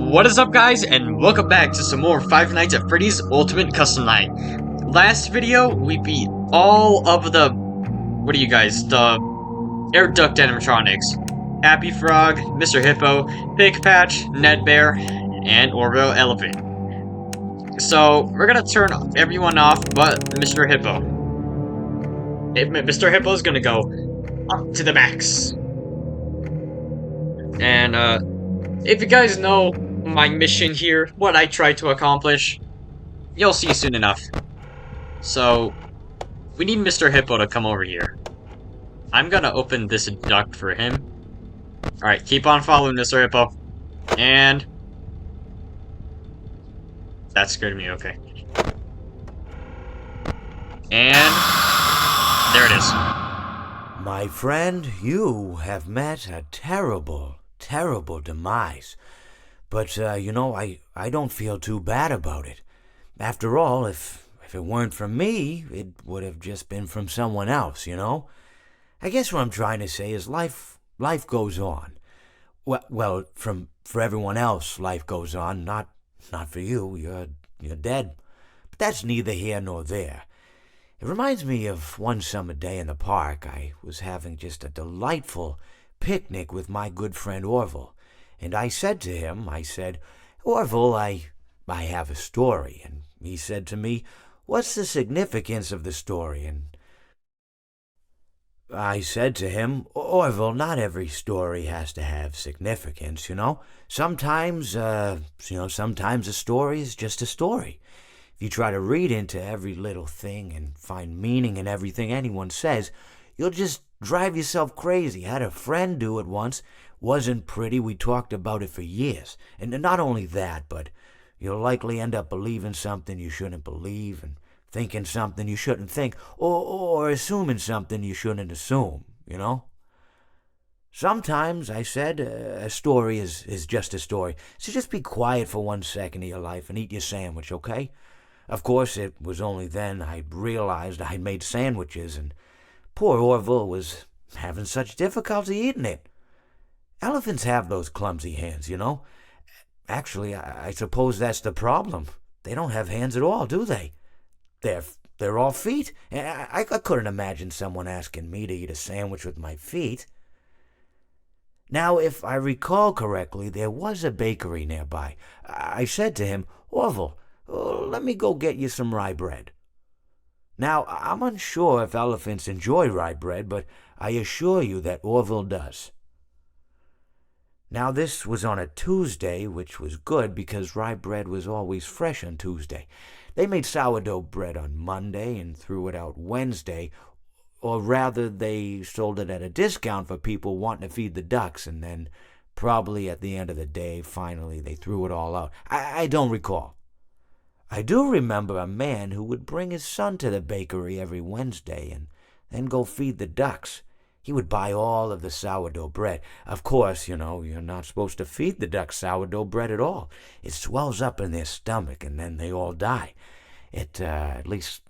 What is up, guys, and welcome back to some more Five Nights at Freddy's Ultimate Custom Night. Last video, we beat all of the, what are you guys, the air duct animatronics. Happy Frog, Mr. Hippo, Pig Patch, Ned Bear, and Orville Elephant. So, we're gonna turn everyone off but Mr. Hippo. Mr. Hippo's gonna go up to the max. And, if you guys know my mission here, what I try to accomplish, you'll see soon enough. So, we need Mr. Hippo to come over here. I'm gonna open this duct for him. Alright, keep on following Mr. Hippo. And... that scared me, okay. And... there it is. My friend, you have met a terrible demise. But, I don't feel too bad about it. After all, if it weren't from me, it would have just been from someone else, you know? I guess what I'm trying to say is life goes on. Well, for everyone else, life goes on, not for you, you're dead. But that's neither here nor there. It reminds me of one summer day in the park. I was having just a delightful picnic with my good friend Orville. And I said to him, Orville, I have a story. And he said to me, what's the significance of the story? And I said to him, Orville, not every story has to have significance, you know? Sometimes a story is just a story. If you try to read into every little thing and find meaning in everything anyone says, you'll just drive yourself crazy. I had a friend do it once. Wasn't pretty. We talked about it for years. And not only that, but you'll likely end up believing something you shouldn't believe and thinking something you shouldn't think or assuming something you shouldn't assume, you know? Sometimes, I said, a story is just a story. So just be quiet for 1 second of your life and eat your sandwich, okay? Of course, it was only then I realized I'd made sandwiches and poor Orville was having such difficulty eating it. Elephants have those clumsy hands, you know. Actually, I suppose that's the problem. They don't have hands at all, do they? They're all feet. I couldn't imagine someone asking me to eat a sandwich with my feet. Now, if I recall correctly, there was a bakery nearby. I said to him, Orville, let me go get you some rye bread. Now, I'm unsure if elephants enjoy rye bread, but I assure you that Orville does. Now, this was on a Tuesday, which was good because rye bread was always fresh on Tuesday. They made sourdough bread on Monday and threw it out Wednesday, or rather, they sold it at a discount for people wanting to feed the ducks, and then probably at the end of the day, finally, they threw it all out. I don't recall. I do remember a man who would bring his son to the bakery every Wednesday and then go feed the ducks. He would buy all of the sourdough bread. Of course, you know, you're not supposed to feed the ducks sourdough bread at all. It swells up in their stomach and then they all die. At least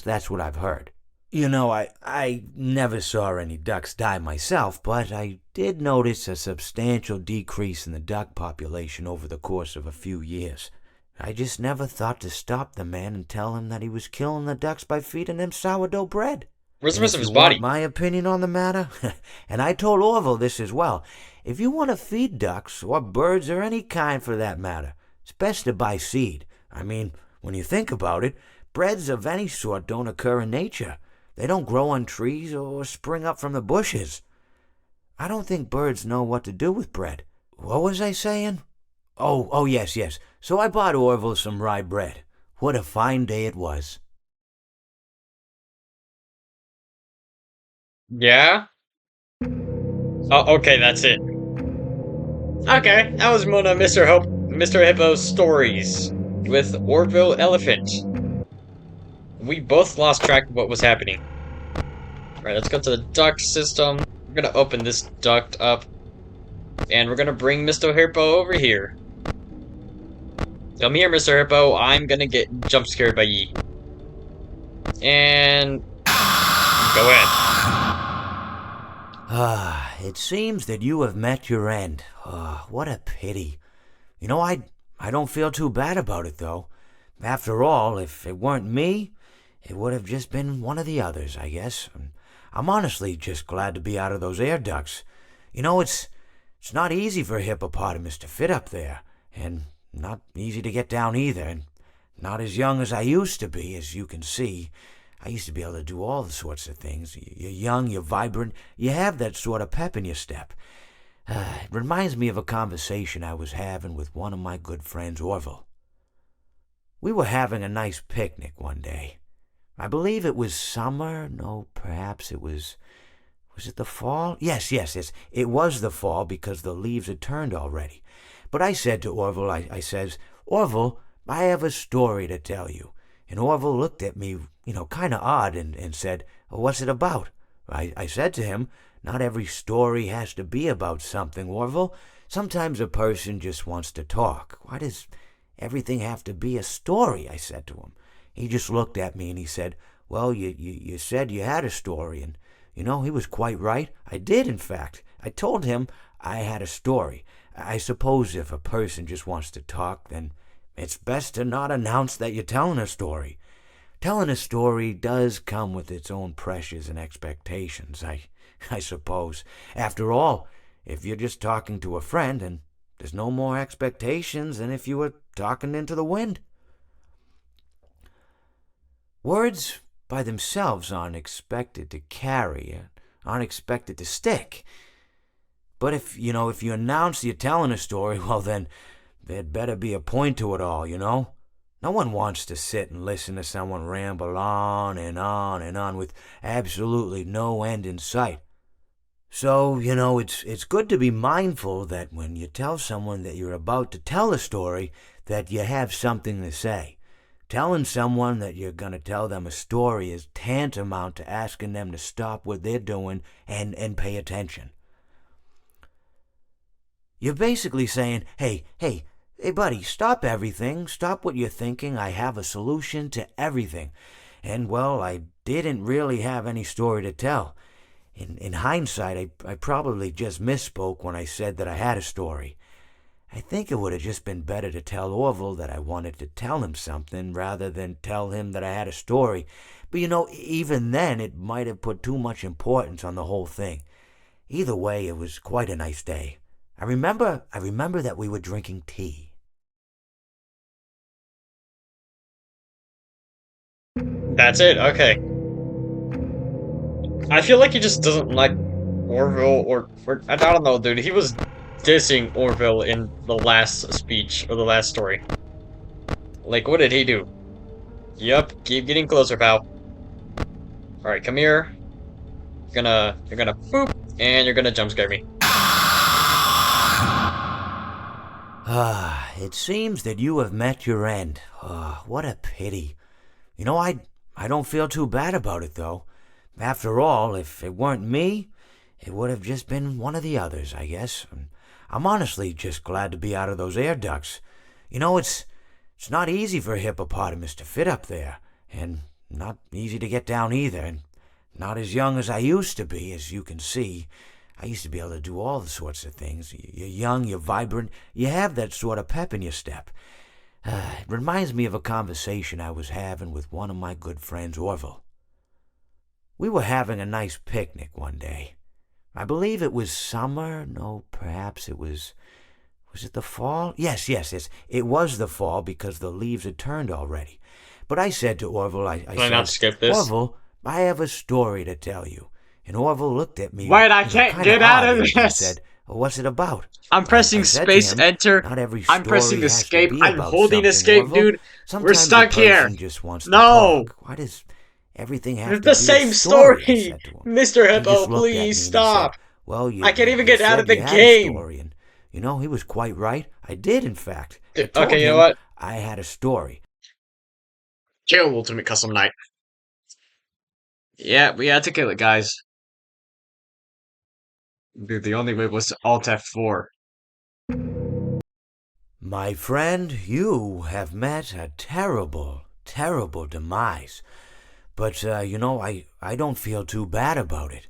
that's what I've heard. You know, I never saw any ducks die myself, but I did notice a substantial decrease in the duck population over the course of a few years. I just never thought to stop the man and tell him that he was killing the ducks by feeding them sourdough bread. Where's the rest of his body? body? My opinion on the matter? And I told Orville this as well. If you want to feed ducks, or birds, or any kind for that matter, it's best to buy seed. I mean, when you think about it, breads of any sort don't occur in nature. They don't grow on trees or spring up from the bushes. I don't think birds know what to do with bread. What was I saying? Oh, yes. So I bought Orville some rye bread. What a fine day it was. Yeah? Oh, okay, that's it. Okay, that was one of Mr. Hippo's stories with Orville Elephant. We both lost track of what was happening. Alright, let's go to the duct system. We're gonna open this duct up. And we're gonna bring Mr. Hippo over here. Come here, Mr. Hippo. I'm gonna get jump scared by ye. And... go ahead. It seems that you have met your end. What a pity. I don't feel too bad about it, though. After all, if it weren't me, it would have just been one of the others, I guess. I'm honestly just glad to be out of those air ducts. It's not easy for a hippopotamus to fit up there, and not easy to get down either, and not as young as I used to be, as you can see. I used to be able to do all the sorts of things. You're young, you're vibrant, you have that sort of pep in your step. It reminds me of a conversation I was having with one of my good friends, Orville. We were having a nice picnic one day. I believe it was summer. No, perhaps it was... Was it the fall? Yes. It was the fall because the leaves had turned already. But I said to Orville, I says, Orville, I have a story to tell you. And Orville looked at me, kind of odd and said, what's it about? I said to him, not every story has to be about something, Orville. Sometimes a person just wants to talk. Why does everything have to be a story? I said to him. He just looked at me and he said, well, you said you had a story. And, he was quite right. I did, in fact. I told him I had a story. I suppose if a person just wants to talk, then it's best to not announce that you're telling a story. Telling a story does come with its own pressures and expectations, I suppose. After all, if you're just talking to a friend, and there's no more expectations than if you were talking into the wind. Words by themselves aren't expected to carry, aren't expected to stick. But if you announce you're telling a story, well then, there'd better be a point to it all, No one wants to sit and listen to someone ramble on and on and on with absolutely no end in sight. So, it's good to be mindful that when you tell someone that you're about to tell a story, that you have something to say. Telling someone that you're going to tell them a story is tantamount to asking them to stop what they're doing and pay attention. You're basically saying, hey, buddy, stop everything. Stop what you're thinking. I have a solution to everything. And, well, I didn't really have any story to tell. In hindsight, I probably just misspoke when I said that I had a story. I think it would have just been better to tell Orville that I wanted to tell him something rather than tell him that I had a story. But, even then, it might have put too much importance on the whole thing. Either way, it was quite a nice day. I remember that we were drinking tea. That's it. Okay. I feel like he just doesn't like Orville, or I don't know, dude. He was dissing Orville in the last speech or the last story. Like, what did he do? Yup, keep getting closer, pal. All right, come here. You're gonna boop, and you're gonna jump scare me. It seems that you have met your end. What a pity. I don't feel too bad about it, though. After all, if it weren't me, it would have just been one of the others, I guess. I'm honestly just glad to be out of those air ducts. It's not easy for a hippopotamus to fit up there, and not easy to get down either, and not as young as I used to be, as you can see. I used to be able to do all the sorts of things. You're young, you're vibrant, you have that sort of pep in your step. It reminds me of a conversation I was having with one of my good friends, Orville. We were having a nice picnic one day. I believe it was summer. No, perhaps it was... Was it the fall? Yes. It was the fall because the leaves had turned already. But I said to Orville, I Can I said, not skip this? Orville, I have a story to tell you. And Orville looked at me. Wait, I can't get out of this! And said, what's it about? I'm pressing I said space, to him, enter. not every I'm story pressing has to escape. be I'm about holding something, escape, Orville. dude. Sometimes We're stuck a person here. just wants to No! talk. Why does everything have It's to the be same a story? I story! said to him. Mr. He Hippo, just looked at me please and he stop! said, well, I can't even you get out of said the you had a game! story, and, he was quite right. I did, in fact. I Dude, told okay, you him know what? I had a story. Kill Ultimate Custom Night. Yeah, we had to kill it, guys. Dude, the only way was to Alt F4. My friend, you have met a terrible, terrible demise. But, I don't feel too bad about it.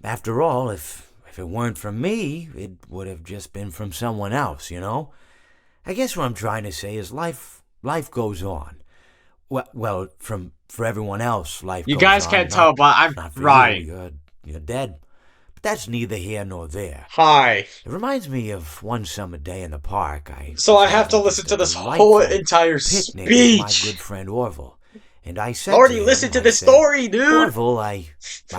After all, if it weren't from me, it would have just been from someone else, I guess what I'm trying to say is life goes on. Well, for everyone else, life You goes guys on. can't tell, but I'm Not for crying. you. You're dead. But that's neither here nor there. Hi. It reminds me of one summer day in the park. So was I have to having listen just to a this whole delightful entire picnic with my speech. good friend Orville. And I I said already to him, listened to I the said, story, dude. Orville, I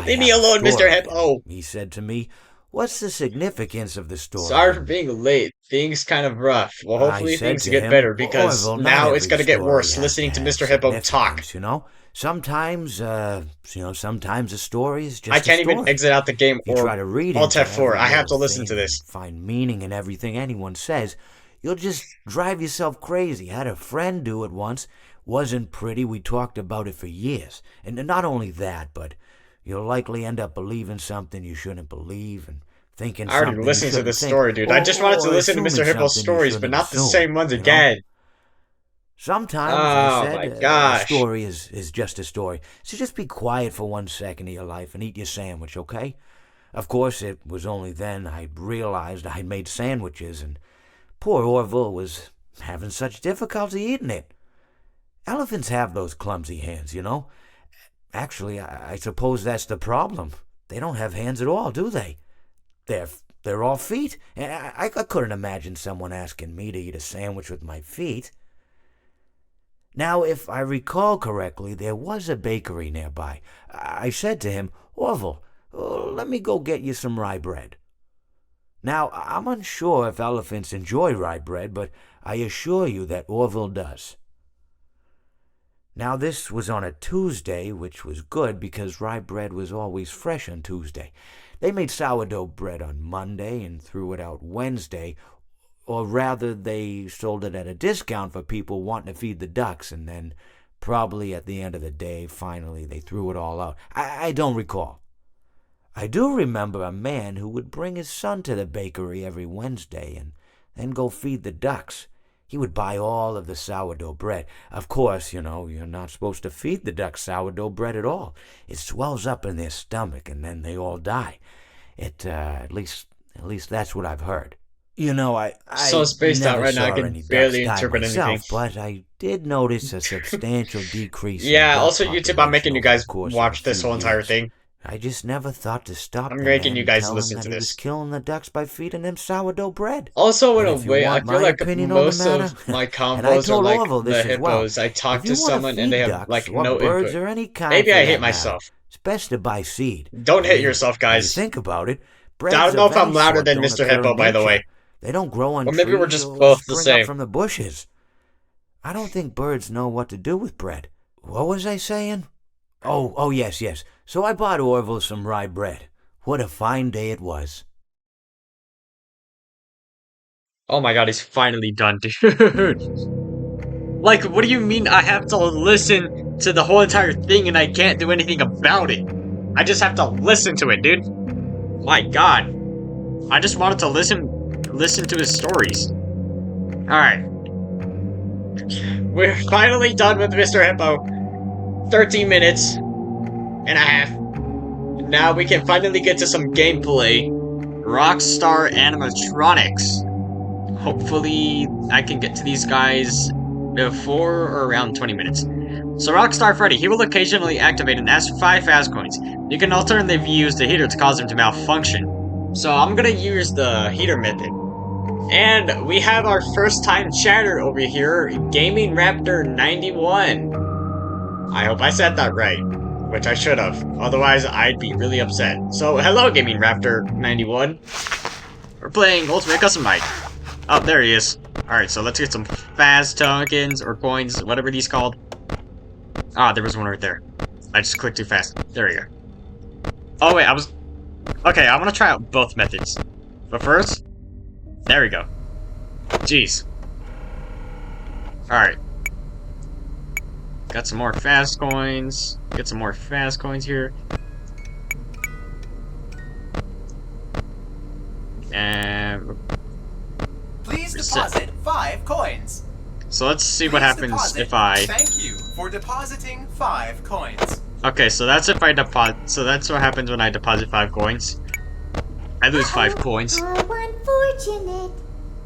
Leave me have a alone, Mr. story. Hippo. He said to me, what's the significance of the story? Sorry for being late. Things kind of rough. Well, I hopefully said things to get him, better because Orville, not now it's every gonna get story worse has listening to have Mr. Hippo talk. significance, Sometimes, sometimes a story is I just a can't even story. exit out the game If you or try to read Alt into F4. every I have to little listen to thing this. and find meaning in everything anyone says, you'll just drive yourself crazy. I had a friend do it once. Wasn't pretty. We talked about it for years. And not only that, but you'll likely end up believing something you shouldn't believe and thinking I already something you listened to shouldn't this think, story, dude. I just wanted to or listen to assuming Mr. Hippo's something you stories, but shouldn't not the assume, same ones again. Sometimes, I Oh said, my a gosh. story is just a story. So just be quiet for 1 second of your life and eat your sandwich, okay? Of course, it was only then I realized I'd made sandwiches, and poor Orville was having such difficulty eating it. Elephants have those clumsy hands, Actually, I suppose that's the problem. They don't have hands at all, do they? They're all feet. And I couldn't imagine someone asking me to eat a sandwich with my feet. Now, if I recall correctly, there was a bakery nearby. I said to him, Orville, let me go get you some rye bread. Now, I'm unsure if elephants enjoy rye bread, but I assure you that Orville does. Now, this was on a Tuesday, which was good because rye bread was always fresh on Tuesday. They made sourdough bread on Monday and threw it out Wednesday, or rather, they sold it at a discount for people wanting to feed the ducks, and then probably at the end of the day, finally, they threw it all out. I don't recall. I do remember a man who would bring his son to the bakery every Wednesday and then go feed the ducks. He would buy all of the sourdough bread. Of course, you're not supposed to feed the ducks sourdough bread at all. It swells up in their stomach, and then they all die. At least that's what I've heard. I So spaced out never right now, I saw can any barely ducks die interpret myself, anything. but I did notice a substantial decrease in Yeah, duck also YouTube, I'm making population you over the guys course of watch a this few whole entire years. thing. I just never thought to stop I'm the making man you and guys tell him listen that to he was this. killing the ducks by feeding them sourdough bread. Also, in And a if you way, I want feel my like opinion on the most matter, of my and I combos are told like Orville the this as well, hippos. I talk if you to want to someone and they feed have ducks, like or no birds, input. or any kind Maybe for I that hate matter, myself. it's best to buy seed. Don't I hate mean, yourself, when you guys. think about it, I breads don't know of if I'm any louder sort than don't Mr. occur Hippo, in by the nature. way. They don't grow on Or maybe we're trees just or both the spring up same. from the bushes. I don't think birds know what to do with bread. What was I saying? Oh, yes. So I bought Orville some rye bread. What a fine day it was. Oh my god, he's finally done, dude. Like, what do you mean I have to listen to the whole entire thing and I can't do anything about it? I just have to listen to it, dude. My god. I just wanted to listen to his stories. Alright. We're finally done with Mr. Hippo. 13 minutes and a half. Now we can finally get to some gameplay. Rockstar animatronics. Hopefully, I can get to these guys before or around 20 minutes. So Rockstar Freddy, he will occasionally activate and ask for 5 fast coins. You can alternatively use the heater to cause him to malfunction. So I'm gonna use the heater method. And we have our first time chatter over here, Gaming Raptor 91. I hope I said that right, which I should have. Otherwise, I'd be really upset. So hello, Gaming Raptor 91. We're playing Ultimate Custom Night. Oh, there he is. Alright, so let's get some fast tokens or coins, whatever these called. Ah, there was one right there. I just clicked too fast. There we go. Oh, wait, Okay, I'm gonna try out both methods. But first, there we go. Jeez. Alright. Got some more fast coins. Get some more fast coins here. And please deposit 5 coins. So let's see what happens if I... Thank you for depositing 5 coins. Okay, so that's if I deposit... So that's what happens when I deposit 5 coins. I lose 5 coins. How unfortunate.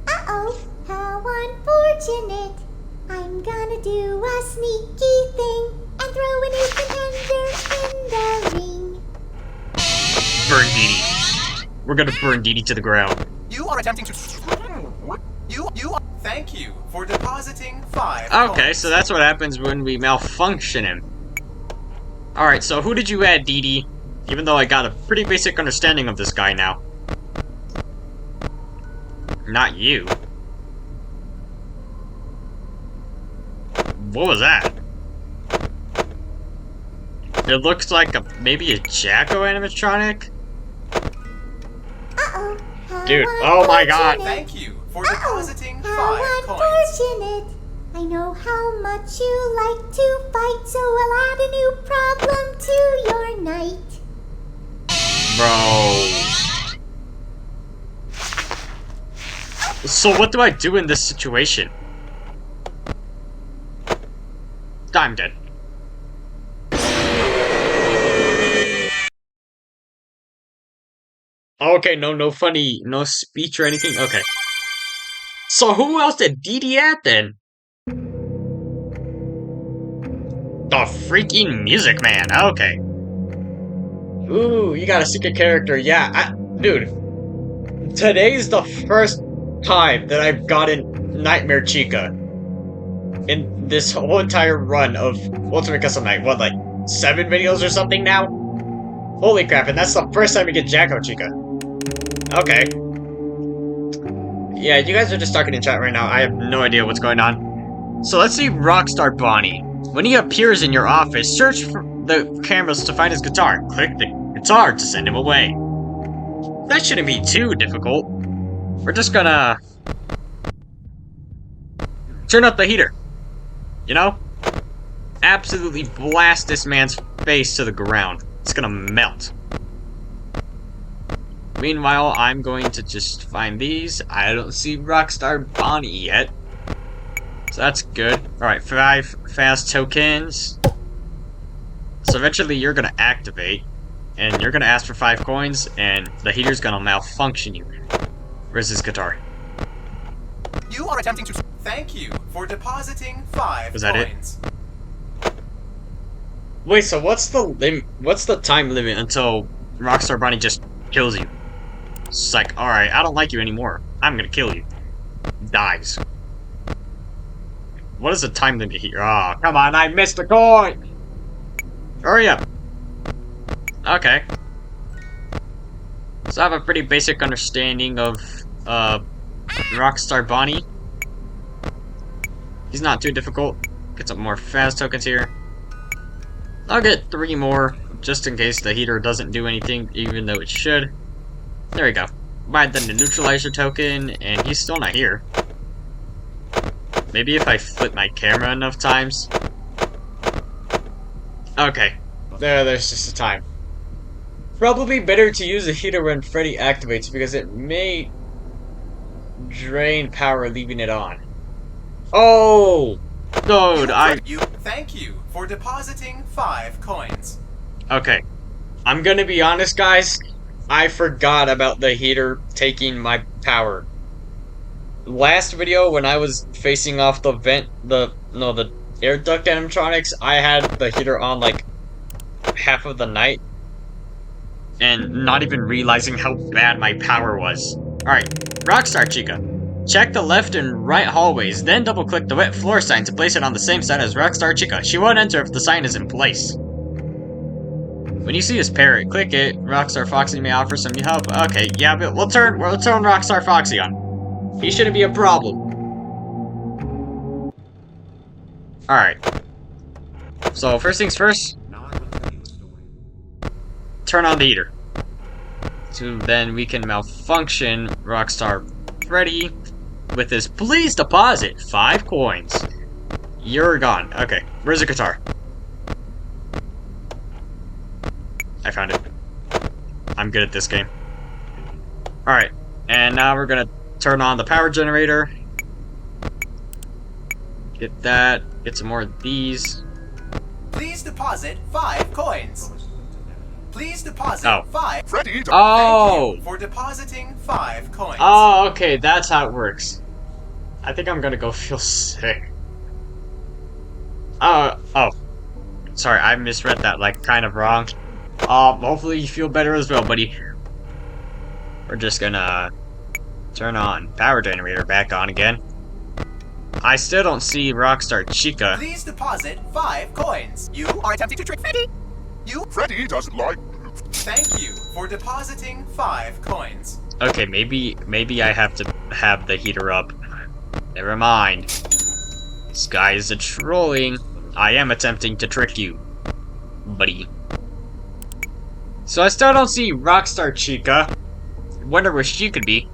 Uh-oh, how How unfortunate. I'm gonna do a sneaky thing and throw an ace contender in the ring. Burn Dee Dee. We're gonna burn Dee Dee to the ground. You are attempting to... Thank you for depositing 5 Okay, coins. so that's what happens when we malfunction him. Alright, so who did you add, Dee Dee? Even though I got a pretty basic understanding of this guy now. Not you. What was that? It looks like maybe a Jacko animatronic? Uh-oh. How Dude, oh my god. unfortunate. Thank you for depositing 5 How coins. unfortunate. I know how much you like to fight, so I'll add a new problem to your night. Bro. So what do I do in this situation? I'm dead. Okay, no funny, no speech or anything? Okay. So who else did Dee Dee add then? The freaking Music Man, okay. Ooh, you got a secret character, yeah. Dude, today's the first time that I've gotten Nightmare Chica in this whole entire run of Ultimate Custom Night. What, like 7 videos or something now? Holy crap, and that's the first time we get Jacko Chica. Okay. Yeah, you guys are just talking in chat right now. I have no idea what's going on. So let's see Rockstar Bonnie. When he appears in your office, search for the cameras to find his guitar. Click the guitar to send him away. That shouldn't be too difficult. We're just gonna turn up the heater. You know? Absolutely blast this man's face to the ground. It's gonna melt. Meanwhile, I'm going to just find these. I don't see Rockstar Bonnie yet. So that's good. Alright, 5 fast tokens. So eventually you're gonna activate. And you're gonna ask for 5 coins, and the heater's gonna malfunction you. Where's his guitar? You are attempting to... Thank you for depositing 5 Was that it? coins. Wait, so what's the time limit until Rockstar Bonnie just kills you? It's like, alright, I don't like you anymore. I'm gonna kill you. Dies. What is the time limit here? Oh, come on, I missed the coin! Hurry up. Okay. So I have a pretty basic understanding of, Rockstar Bonnie. He's not too difficult. Get some more fast tokens here. I'll get 3 more, just in case the heater doesn't do anything, even though it should. There we go. Buy then the neutralizer token, and he's still not here. Maybe if I flip my camera enough times. Okay. There's just a time. Probably better to use the heater when Freddy activates, because it may drain power leaving it on. Oh! Dude, Thank you for depositing 5 coins. Okay. I'm gonna be honest, guys. I forgot about the heater taking my power. Last video, when I was facing off the the air duct animatronics, I had the heater on like half of the night. And not even realizing how bad my power was. Alright, Rockstar Chica. Check the left and right hallways, then double-click the wet floor sign to place it on the same side as Rockstar Chica. She won't enter if the sign is in place. When you see his parrot, click it. Rockstar Foxy may offer some help. Okay, yeah, but we'll turn Rockstar Foxy on. He shouldn't be a problem. Alright. So, first things first. Turn on the heater. So then we can malfunction Rockstar Freddy with his please deposit 5 coins. You're gone. Okay, where's the guitar? I found it. I'm good at this game. Alright, and now we're gonna turn on the power generator. Get that. Get some more of these. Please deposit 5 coins. Please deposit 5. Oh! Thank you for depositing 5 coins. Oh, okay, that's how it works. I think I'm gonna go feel sick. Oh. Sorry, I misread that, like, kind of wrong. Hopefully you feel better as well, buddy. We're just gonna turn on power generator back on again. I still don't see Rockstar Chica. Please deposit 5 coins. You are attempting to trick Freddy. Freddy doesn't like. Thank you for depositing 5 coins. Okay, maybe I have to have the heater up. Never mind. This guy is a trolling. I am attempting to trick you, buddy. So I still don't see Rockstar Chica. Wonder where she could be.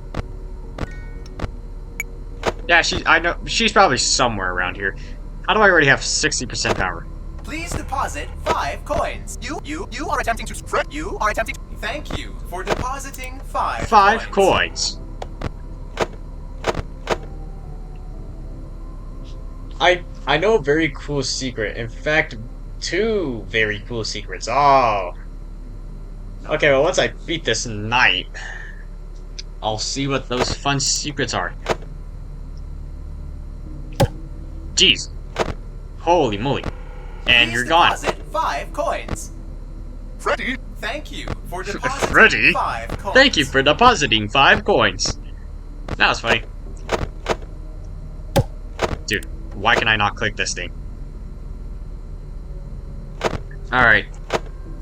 Yeah, I know she's probably somewhere around here. How do I already have 60% power? Please deposit 5 coins. You are attempting to You are attempting to Thank you for depositing 5 5 coins. I know a very cool secret. In fact, 2 very cool secrets. Oh. Okay, well once I beat this night, I'll see what those fun secrets are. Jeez. Holy moly. And you're gone. Deposit 5 coins. Freddy, Thank you for depositing Freddy? 5 coins. Thank you for depositing 5 coins. That was funny. Dude, why can I not click this thing? Alright.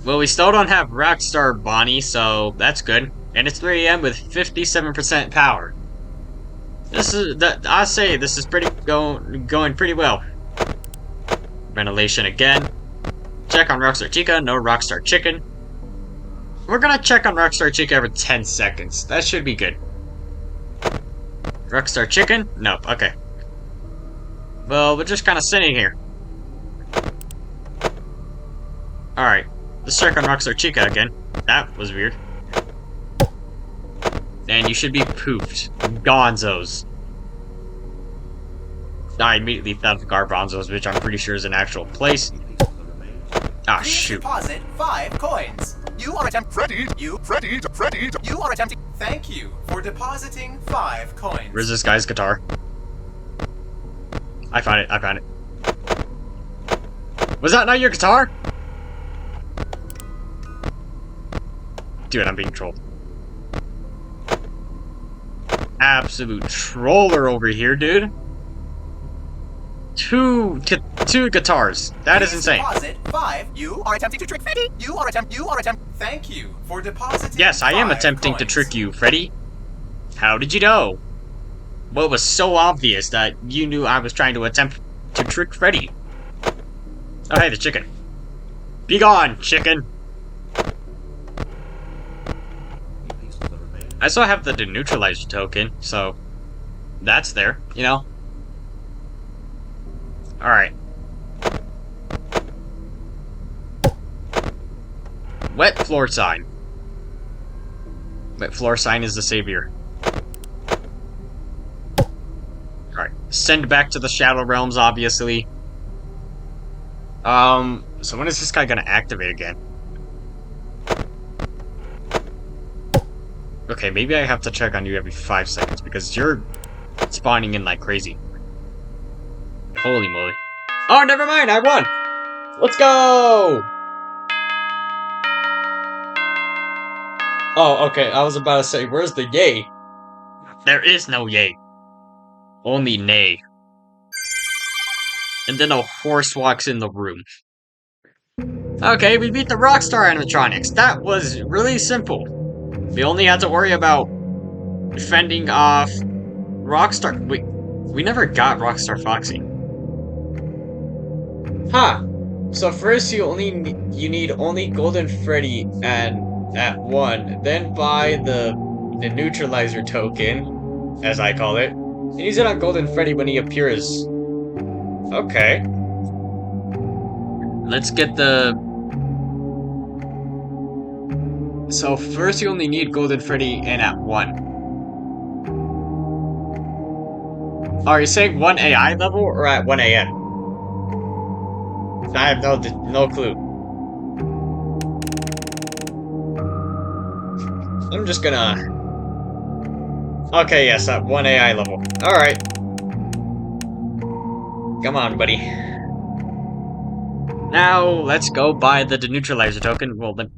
Well, we still don't have Rockstar Bonnie, so that's good. And it's 3 AM with 57% power. I say this is going pretty well. Ventilation again. Check on Rockstar Chica, no Rockstar Chicken. We're gonna check on Rockstar Chica every 10 seconds. That should be good. Rockstar Chicken? Nope, okay. Well, we're just kind of sitting here. Alright, let's check on Rockstar Chica again. That was weird. And you should be poofed. Gonzos. I immediately thought of Garbanzos, which I'm pretty sure is an actual place. Ah, Please shoot. deposit 5 coins. You are attempting. Freddy, You are attempting. Thank you for depositing 5 coins. Where's this guy's guitar? I found it. Was that not your guitar? Dude, I'm being trolled. Absolute troller over here, dude. Two guitars. That is insane. Deposit 5. You are attempting to trick Freddy. You are attempting. Thank you for depositing. Yes, I am 5 attempting to coins. trick you, Freddy. How did you know? Well, it was so obvious that you knew I was trying to attempt to trick Freddy. Oh, hey, the chicken. Be gone, chicken. I still have the deneutralizer token, so that's there, you know? Alright. Wet floor sign. Wet floor sign is the savior. Alright. Send back to the Shadow Realms, obviously. So when is this guy gonna activate again? Okay, maybe I have to check on you every 5 seconds, because you're spawning in like crazy. Holy moly. Oh, never mind, I won! Let's go! Oh, okay, I was about to say, where's the yay? There is no yay. Only nay. And then a horse walks in the room. Okay, we beat the Rockstar animatronics. That was really simple. We only had to worry about fending off Rockstar. Wait, we never got Rockstar Foxy. Huh. So first you need only Golden Freddy at 1, then buy the neutralizer token, as I call it, and use it on Golden Freddy when he appears. Okay. Let's get the... So first you only need Golden Freddy in at 1. Are you saying 1 AI level or at 1 AM? I have no clue. I'm just gonna... Okay, yes, at 1 AI level. Alright. Come on, buddy. Now, let's go buy the deneutralizer token. Well, then...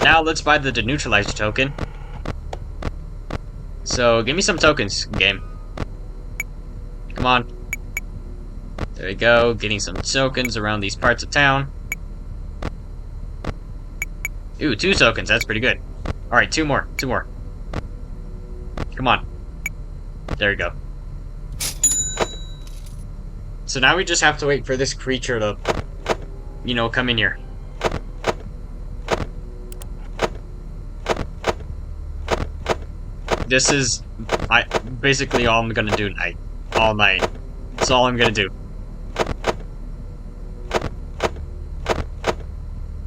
Now, let's buy the deneutralizer token. So, give me some tokens, game. Come on. There we go. Getting some tokens around these parts of town. Ooh, 2 tokens. That's pretty good. Alright, 2 more. 2 more. Come on. There we go. So now we just have to wait for this creature to, you know, come in here. This is basically all I'm gonna do tonight. All night. That's all I'm gonna do.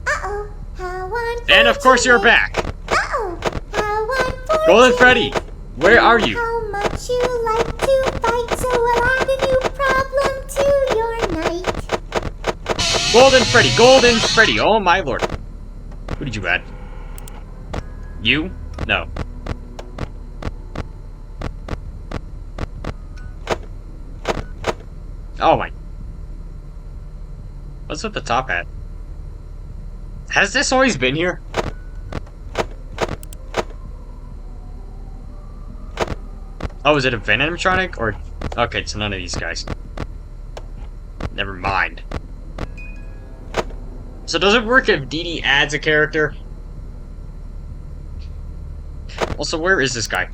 Uh-oh, how unfortunate. And of course you're back! Uh-oh, how unfortunate. Golden Freddy! Where are you? How much you like to fight, so we'll add a new problem to your night. Golden Freddy! Golden Freddy! Oh my lord. Who did you add? You? No. Oh my. What's with the top hat? Has this always been here? Oh, is it a Venomtronic? Or... Okay, it's none of these guys. Never mind. So does it work if Dee Dee adds a character? Also, where is this guy?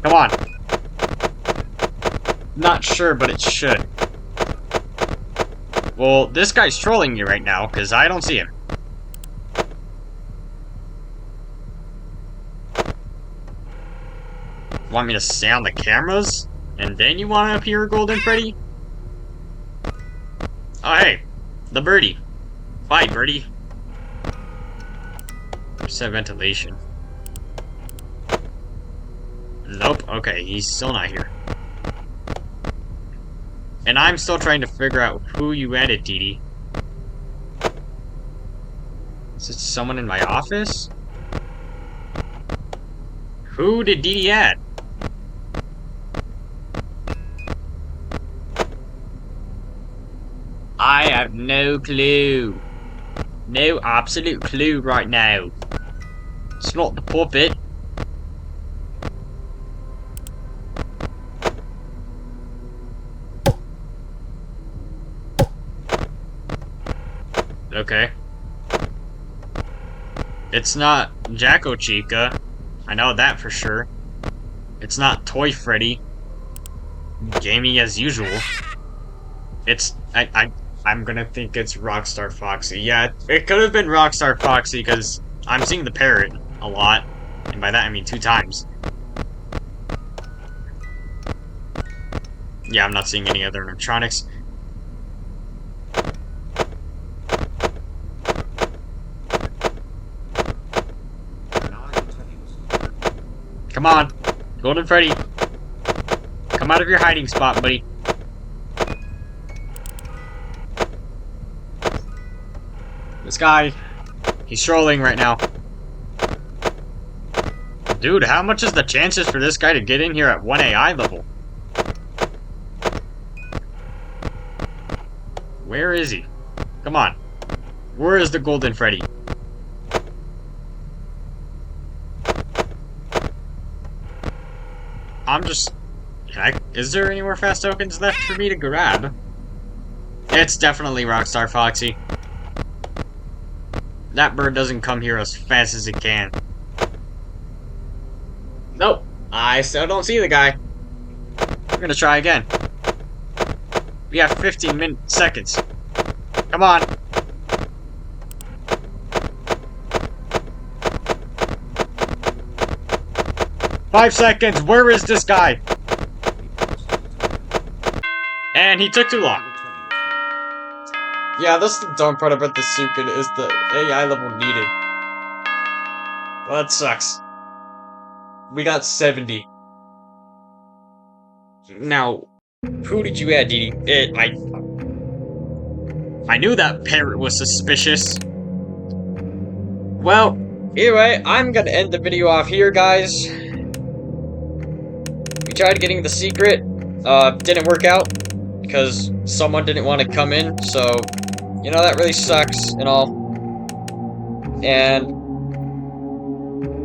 Come on. Not sure, but it should. Well, this guy's trolling you right now, because I don't see him. Want me to stay on the cameras? And then you want to appear, Golden Freddy? Oh, hey. The birdie. Bye, birdie. Set ventilation. Nope. Okay, he's still not here. And I'm still trying to figure out who you added, Dee Dee. Is it someone in my office? Who did Dee Dee add? I have no clue. No absolute clue right now. It's not the puppet. Okay. It's not Jacko Chica. I know that for sure. It's not Toy Freddy. Gaming as usual. It's... I'm gonna think it's Rockstar Foxy. Yeah, it could have been Rockstar Foxy because I'm seeing the parrot a lot. And by that I mean 2 times. Yeah, I'm not seeing any other animatronics. Come on, Golden Freddy. Come out of your hiding spot, buddy. This guy, he's trolling right now. Dude, how much is the chances for this guy to get in here at 1 AI level? Where is he? Come on. Where is the Golden Freddy? I'm just... is there any more fast tokens left for me to grab? It's definitely Rockstar Foxy. That bird doesn't come here as fast as it can. Nope. I still don't see the guy. I'm gonna try again. We have 15 seconds. Come on. Five seconds. Where is this guy? And he took too long. Yeah, that's the dumb part about this secret is the AI level needed. Well, that sucks. We got 70. Now, who did you add, Dee Dee? I knew that parrot was suspicious. Well, anyway, I'm gonna end the video off here, guys. We tried getting the secret. Didn't work out because someone didn't want to come in. So, you know, that really sucks and all. And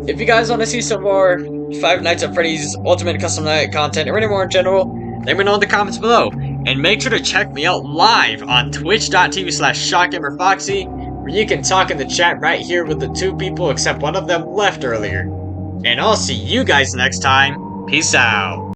if you guys want to see some more Five Nights at Freddy's Ultimate Custom Night content or any more in general, let me know in the comments below. And make sure to check me out live on twitch.tv/ShotGamerFoxy, where you can talk in the chat right here with the two people except one of them left earlier. And I'll see you guys next time. Peace out.